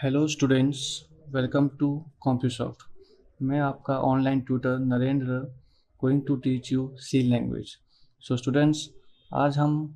Hello students, welcome to Compusoft. मैं आपका online tutor Narendra, going to teach you C language. So students, आज हम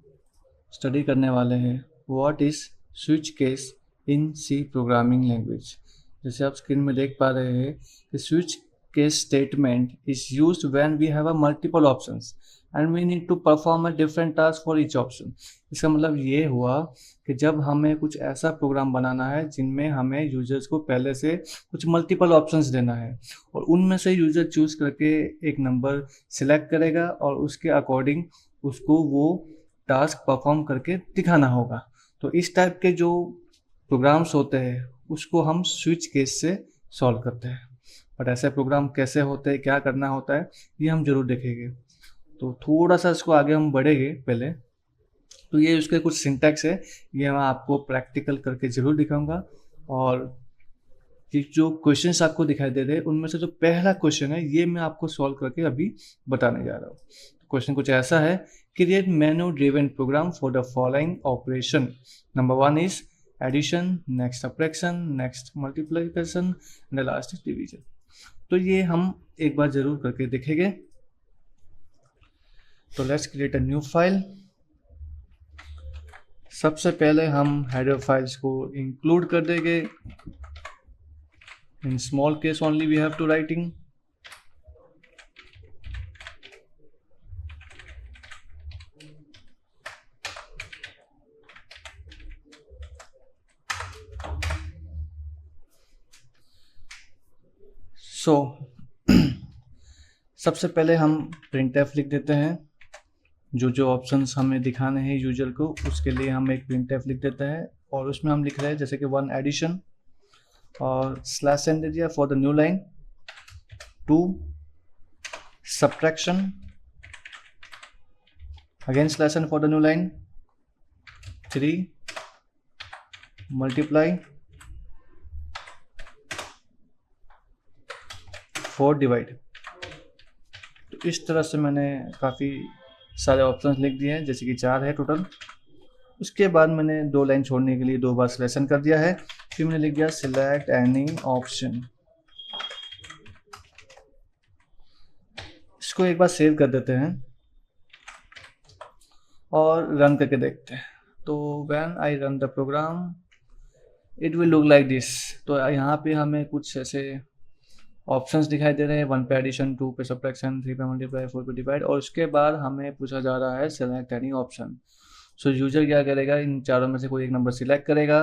study करने वाले हैं what is switch case in C programming language. जैसे आप स्क्रीन में देख पा रहे हैं कि switch case statement is used when we have a multiple options and we need to perform a different task for each option. इसका मतलब ये हुआ कि जब हमें कुछ ऐसा प्रोग्राम बनाना है जिनमें हमें यूजर्स को पहले से कुछ मल्टीपल ऑप्शंस देना है और उनमें से यूजर चूज करके एक नंबर सिलेक्ट करेगा और उसके अकॉर्डिंग उसको वो टास्क परफॉर्म करके दिखाना होगा। तो इस टाइप के जो प्रोग्राम्स होते हैं उसको हम स्विच केस से सॉल्व करते हैं। बट ऐसे प्रोग्राम कैसे होते हैं, क्या करना होता है, ये हम जरूर देखेंगे। तो थोड़ा सा इसको आगे हम बढ़ेंगे पहले। तो ये उसके कुछ सिंटैक्स है, ये मैं आपको प्रैक्टिकल करके ज़रूर दिखाऊंगा। और ये जो क्वेश्चंस आपको दिखाई दे रहे हैं उनमें से जो पहला क्वेश्चन है ये मैं आपको सॉल्व करके अभी बताने जा रहा हूँ। क्वेश्चन कुछ ऐसा है, create menu driven program for the following operation. Number 1 is addition, next subtraction, next multiplication and last is division. तो ये हम एक बार जरूर करके देखेंगे। तो let's create a new file. सबसे पहले हम हेडर फाइल्स को इंक्लूड कर देंगे। In small case only we have to writing. So सबसे पहले हम printf लिख देते हैं। जो जो ऑप्शंस हमें दिखाने हैं यूजर को उसके लिए हम एक printf लिख देते हैं और उसमें हम लिख रहे हैं जैसे कि 1 एडिशन और स्लैश एन दे दिया for the new line, 2 subtraction, again slash n for the new line, 3 multiply, 4 divide. तो इस तरह से मैंने काफ़ी सारे ऑप्शंस लिख दिए हैं, जैसे कि 4 है टोटल। उसके बाद मैंने 2 लाइन छोड़ने के लिए 2 बार सिलेक्शन कर दिया है। फिर मैंने लिख दिया सिलेक्ट एनी ऑप्शन। इसको एक बार सेव कर देते हैं और रन करके देखते हैं। तो when I run the program it will look like this. तो यहाँ पे हमें कुछ ऐसे ऑप्शंस दिखाई दे रहे हैं, 1 पे एडिशन, 2 पे सब्ट्रैक्शन, 3 पे मल्टीप्लाई, 4 पे डिवाइड और उसके बाद हमें पूछा जा रहा है सेलेक्ट एनी ऑप्शन। सो यूजर क्या करेगा, इन चारों में से कोई एक नंबर सिलेक्ट करेगा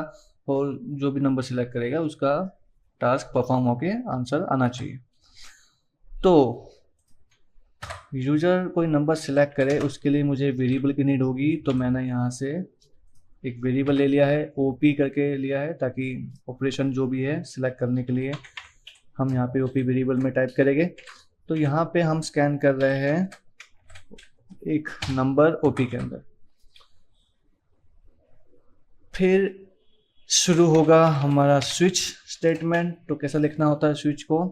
और जो भी नंबर सिलेक्ट करेगा उसका टास्क परफॉर्म होके आंसर आना चाहिए। तो यूजर कोई नंबर सिलेक्ट करे उसके लिए मुझे वेरिएबल की नीड होगी। तो मैंने यहाँ से एक वेरिएबल ले लिया है, ओपी करके लिया है, ताकि ऑपरेशन जो भी है सिलेक्ट करने के लिए हम यहाँ पे ओपी वेरिएबल में टाइप करेंगे। तो यहाँ पे हम स्कैन कर रहे हैं एक नंबर ओपी के अंदर। फिर शुरू होगा हमारा स्विच स्टेटमेंट। तो कैसा लिखना होता है स्विच को,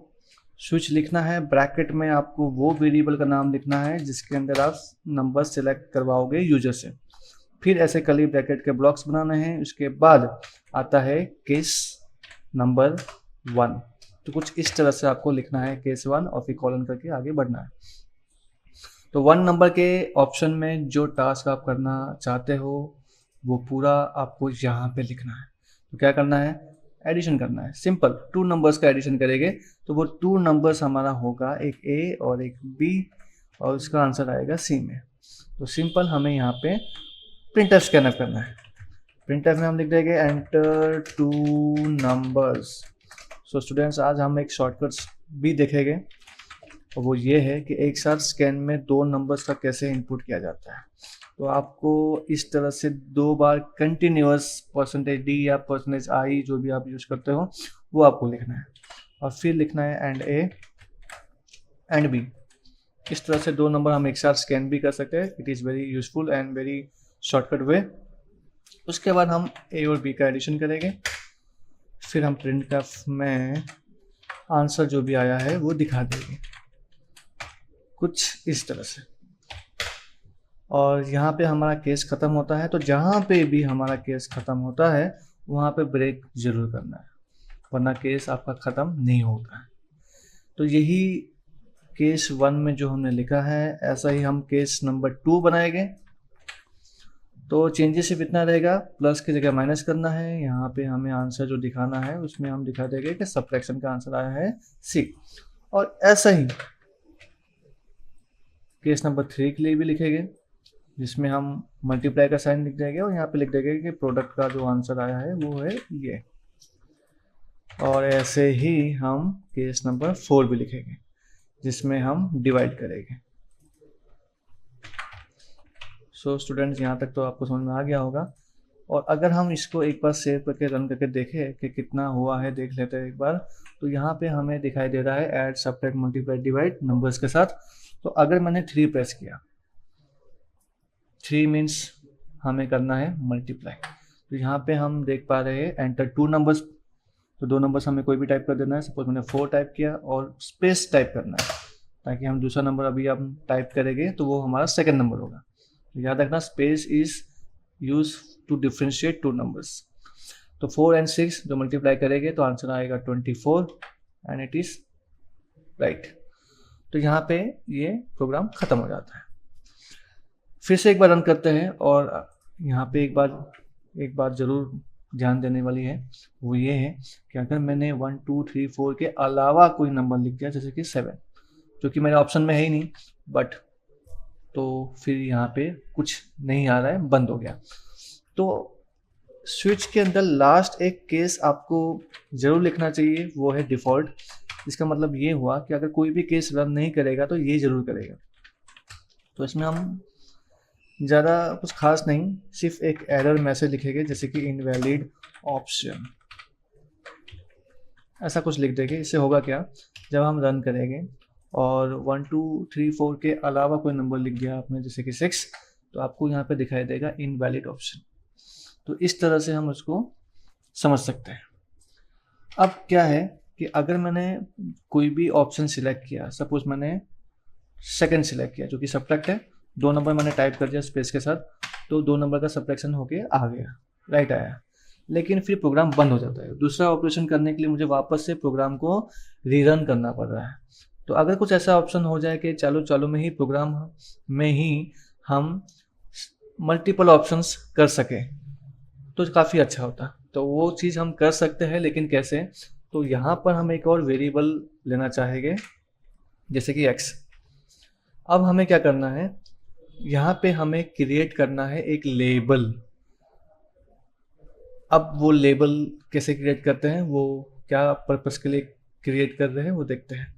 स्विच लिखना है ब्रैकेट में आपको वो वेरिएबल का नाम लिखना है जिसके अंदर आप नंबर सिलेक्ट करवाओगे यूजर से। फिर ऐसे कर्ली ब्रैकेट के ब्लॉक्स बनाने हैं। उसके बाद आता है केस नंबर 1। तो कुछ इस तरह से आपको लिखना है केस 1 और फिर कॉलन करके आगे बढ़ना है। तो 1 नंबर के ऑप्शन में जो टास्क आप करना चाहते हो वो पूरा आपको यहाँ पे लिखना है। तो क्या करना है, एडिशन करना है। सिंपल 2 नंबर्स का एडिशन करेंगे तो वो 2 नंबर्स हमारा होगा, एक ए और एक बी, और उसका आंसर आएगा सी में। तो सिंपल हमें यहाँ पे प्रिंटफ स्कैनअप करना है। प्रिंटफ में हम लिख देंगे एंटर 2 नंबर्स। सो स्टूडेंट्स, आज हम एक शॉर्टकट्स भी देखेंगे और वो ये है कि एक साथ स्कैन में 2 नंबर्स का कैसे इनपुट किया जाता है। तो आपको इस तरह से 2 बार कंटिन्यूअस %d या %i जो भी आप यूज करते हो वो आपको लिखना है और फिर लिखना है एंड ए एंड बी। इस तरह से 2 नंबर हम एक साथ स्कैन भी कर सकते हैं। It is very useful and very shortcut way. उसके बाद हम ए और बी का एडिशन करेंगे। फिर हम प्रिंटफ में आंसर जो भी आया है वो दिखा देंगे कुछ इस तरह से। और यहाँ पे हमारा केस ख़त्म होता है। तो जहाँ पे भी हमारा केस ख़त्म होता है वहाँ पे ब्रेक ज़रूर करना है। वरना केस आपका ख़त्म नहीं होगा। तो यही केस 1 में जो हमने लिखा है ऐसा ही हम केस नंबर 2 बनाएंगे। तो चेंजेस सिर्फ इतना रहेगा, प्लस की जगह माइनस करना है। यहाँ पे हमें आंसर जो दिखाना है उसमें हम दिखा देंगे कि सब्ट्रैक्शन का आंसर आया है सी। और ऐसा ही केस नंबर 3 के लिए भी लिखेंगे, जिसमें हम मल्टीप्लाई का साइन लिख देंगे और यहाँ पे लिख देंगे कि प्रोडक्ट का जो आंसर आया है वो है ये। और ऐसे ही हम केस नंबर 4 भी लिखेंगे, जिसमें हम डिवाइड करेंगे। सो स्टूडेंट्स, यहाँ तक तो आपको समझ में आ गया होगा। और अगर हम इसको एक बार सेव करके रन करके देखें कि कितना हुआ है, देख लेते हैं एक बार। तो यहाँ पे हमें दिखाई दे रहा है add subtract multiply divide numbers के साथ। तो अगर मैंने 3 प्रेस किया, 3 मीन्स हमें करना है मल्टीप्लाई। तो यहाँ पे हम देख पा रहे हैं एंटर 2 नंबर्स। तो 2 नंबर्स हमें कोई भी टाइप कर देना है। सपोज मैंने 4 टाइप किया और स्पेस टाइप करना है, ताकि हम दूसरा नंबर अभी हम टाइप करेंगे तो वो हमारा सेकंड नंबर होगा। तो याद रखना, space is use to differentiate 2 numbers. तो 4 and 6 जो मल्टीप्लाई करेंगे तो आंसर आएगा 24 एंड इट इज राइट। तो यहाँ पे ये प्रोग्राम खत्म हो जाता है। फिर से एक बार रन करते हैं। और यहाँ पे एक बात जरूर ध्यान देने वाली है, वो ये है कि अगर मैंने 1 2 3 4 के अलावा कोई नंबर लिख दिया, जैसे कि 7, जो कि मेरे ऑप्शन में है ही नहीं, बट तो फिर यहाँ पे कुछ नहीं आ रहा है, बंद हो गया। तो स्विच के अंदर लास्ट एक केस आपको जरूर लिखना चाहिए, वो है डिफ़ॉल्ट। इसका मतलब ये हुआ कि अगर कोई भी केस रन नहीं करेगा तो ये जरूर करेगा। तो इसमें हम ज़्यादा कुछ खास नहीं, सिर्फ एक एरर मैसेज लिखेंगे, जैसे कि इनवैलिड ऑप्शन, ऐसा कुछ लिख देंगे। इससे होगा क्या, जब हम रन करेंगे और 1 2 3 4 के अलावा कोई नंबर लिख दिया आपने, जैसे कि 6, तो आपको यहाँ पे दिखाई देगा इनवैलिड ऑप्शन। तो इस तरह से हम उसको समझ सकते हैं। अब क्या है कि अगर मैंने कोई भी ऑप्शन सिलेक्ट किया, सपोज मैंने सेकंड सिलेक्ट किया जो कि सब्ट्रैक्ट है, 2 नंबर मैंने टाइप कर दिया स्पेस के साथ, तो 2 नंबर का सब्ट्रैक्शन होके आ गया, राइट आया। लेकिन फिर प्रोग्राम बंद हो जाता है। दूसरा ऑपरेशन करने के लिए मुझे वापस से प्रोग्राम को रीरन करना पड़ रहा है। तो अगर कुछ ऐसा ऑप्शन हो जाए कि चालू में ही प्रोग्राम में ही हम मल्टीपल ऑप्शंस कर सकें, तो काफ़ी अच्छा होता। तो वो चीज़ हम कर सकते हैं, लेकिन कैसे? तो यहाँ पर हम एक और वेरिएबल लेना चाहेंगे, जैसे कि x। अब हमें क्या करना है, यहाँ पे हमें क्रिएट करना है एक लेबल। अब वो लेबल कैसे क्रिएट करते हैं, वो क्या पर्पस के लिए क्रिएट कर रहे हैं, वो देखते हैं।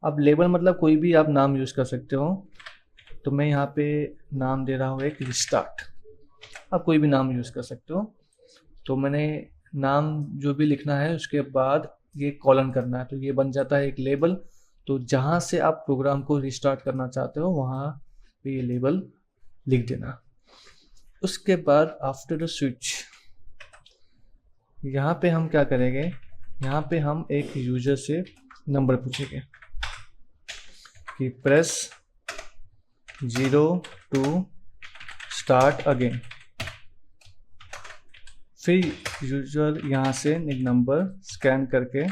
अब लेबल मतलब कोई भी आप नाम यूज़ कर सकते हो। तो मैं यहाँ पे नाम दे रहा हूँ एक रिस्टार्ट। आप कोई भी नाम यूज़ कर सकते हो। तो मैंने नाम जो भी लिखना है उसके बाद ये कॉलन करना है, तो ये बन जाता है एक लेबल। तो जहाँ से आप प्रोग्राम को रिस्टार्ट करना चाहते हो वहाँ पे ये लेबल लिख देना। उसके बाद आफ्टर द स्विच, यहाँ पे हम क्या करेंगे, यहाँ पे हम एक यूजर से नंबर पूछेंगे कि प्रेस 0 to स्टार्ट अगेन। फिर यूजर यहाँ से एक नंबर स्कैन करके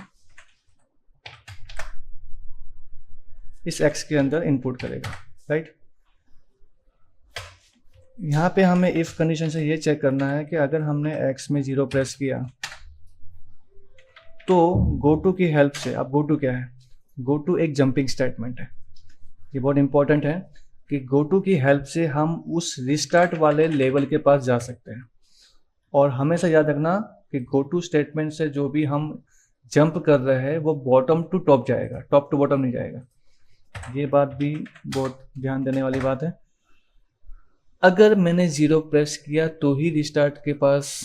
इस x के अंदर इनपुट करेगा, राइट। यहाँ पे हमें इफ कंडीशन से ये चेक करना है कि अगर हमने x में 0 प्रेस किया तो गोटू की हेल्प से, अब गोटू क्या है, गोटू एक जंपिंग स्टेटमेंट है। ये बहुत इंपॉर्टेंट है कि गोटू की हेल्प से हम उस रिस्टार्ट वाले लेवल के पास जा सकते हैं। और हमेशा याद रखना कि गोटू स्टेटमेंट से जो भी हम जंप कर रहे हैं वो बॉटम टू टॉप जाएगा, टॉप टू बॉटम नहीं जाएगा। ये बात भी बहुत ध्यान देने वाली बात है। अगर मैंने 0 प्रेस किया तो ही रिस्टार्ट के पास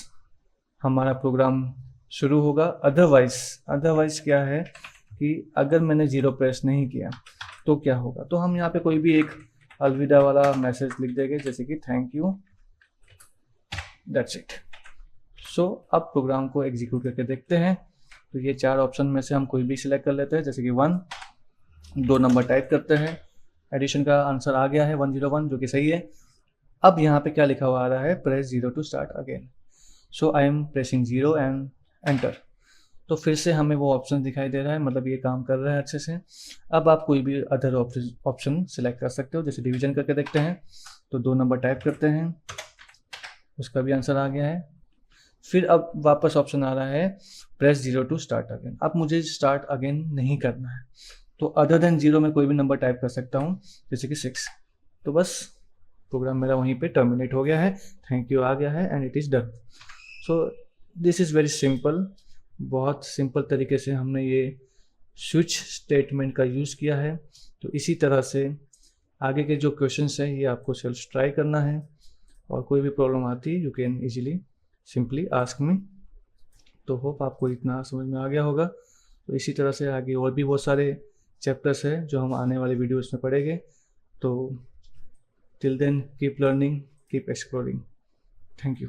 हमारा प्रोग्राम शुरू होगा। अदरवाइज क्या है कि अगर मैंने 0 प्रेस नहीं किया तो क्या होगा, तो हम यहाँ पे कोई भी एक अलविदा वाला मैसेज लिख देंगे, जैसे कि थैंक यू, दैट्स इट। सो अब प्रोग्राम को एग्जीक्यूट करके देखते हैं। तो ये 4 ऑप्शन में से हम कोई भी सिलेक्ट कर लेते हैं, जैसे कि 1, 2 नंबर टाइप करते हैं, एडिशन का आंसर आ गया है 101, जो कि सही है। अब यहाँ पे क्या लिखा हुआ आ रहा है, press 0 to start again. So I am pressing 0 and enter. तो फिर से हमें वो ऑप्शन दिखाई दे रहा है, मतलब ये काम कर रहा है अच्छे से। अब आप कोई भी अदर ऑप्शन सिलेक्ट कर सकते हो, जैसे डिवीजन करके देखते हैं, तो 2 नंबर टाइप करते हैं, उसका भी आंसर आ गया है। फिर अब वापस ऑप्शन आ रहा है प्रेस 0 टू स्टार्ट अगेन। अब मुझे स्टार्ट अगेन नहीं करना है, तो अदर देन 0 में कोई भी नंबर टाइप कर सकता हूँ, जैसे कि 6। तो बस प्रोग्राम मेरा वहीं पे टर्मिनेट हो गया है, थैंक यू आ गया है, and it is done. So this is very simple. बहुत सिंपल तरीके से हमने ये स्विच स्टेटमेंट का यूज़ किया है। तो इसी तरह से आगे के जो क्वेश्चंस हैं ये आपको सेल्फ ट्राई करना है, और कोई भी प्रॉब्लम आती है you can easily simply ask me. तो होप आपको इतना समझ में आ गया होगा। तो इसी तरह से आगे और भी बहुत सारे चैप्टर्स हैं जो हम आने वाले वीडियोस में पढ़ेंगे। तो till then keep learning, keep exploring. Thank you.